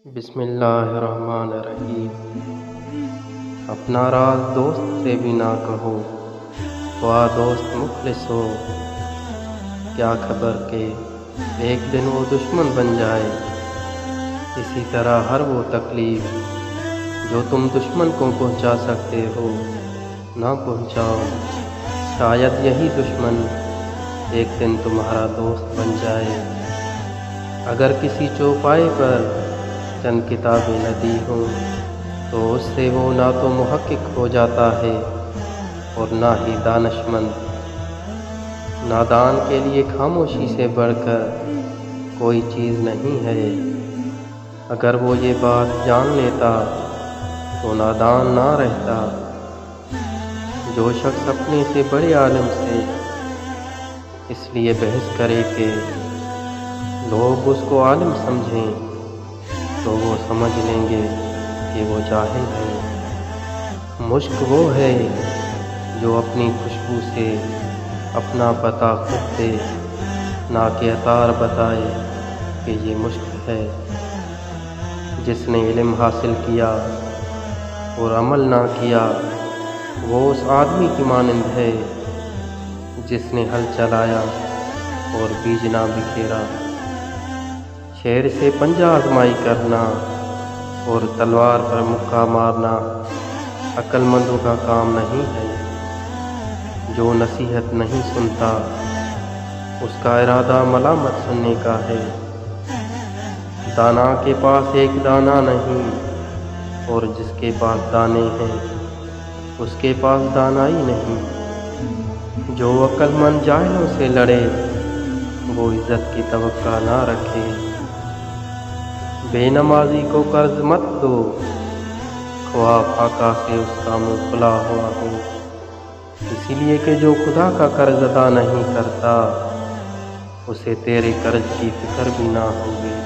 بسم اللہ الرحمن الرحیم۔ اپنا راز دوست سے بھی نہ کہو، خواہ دوست مخلص ہو، کیا خبر کہ ایک دن وہ دشمن بن جائے۔ اسی طرح ہر وہ تکلیف جو تم دشمن کو پہنچا سکتے ہو نہ پہنچاؤ، شاید یہی دشمن ایک دن تمہارا دوست بن جائے۔ اگر کسی چوپائے پر چند کتابیں نہ دی ہوں تو اس سے وہ نہ تو محقق ہو جاتا ہے اور نہ ہی دانشمند۔ نادان کے لیے خاموشی سے بڑھ کر کوئی چیز نہیں ہے۔ اگر وہ یہ بات جان لیتا تو نادان نہ رہتا۔ جو شخص اپنے سے بڑے عالم سے اس لیے بحث کرے کہ لوگ اس کو عالم سمجھیں تو وہ سمجھ لیں گے کہ وہ جاہل ہے۔ مشک وہ ہے جو اپنی خوشبو سے اپنا پتہ خود دے، نہ کہ عطار بتائے کہ یہ مشک ہے۔ جس نے علم حاصل کیا اور عمل نہ کیا وہ اس آدمی کی مانند ہے جس نے ہل چلایا اور بیج نہ بکھیرا۔ شیر سے پنجہ آزمائی کرنا اور تلوار پر مکہ مارنا عقل مندوں کا کام نہیں ہے۔ جو نصیحت نہیں سنتا اس کا ارادہ ملامت سننے کا ہے۔ دانا کے پاس ایک دانہ نہیں اور جس کے پاس دانے ہیں اس کے پاس دانائی نہیں۔ جو عقل مند جاہلوں سے لڑے وہ عزت کی توقع نہ رکھے۔ بے نمازی کو قرض مت دو، خواہ فاقہ سے اس کا منہ کھلا ہوا ہو، اسی لیے کہ جو خدا کا قرض ادا نہیں کرتا اسے تیرے قرض کی فکر بھی نہ ہوگی۔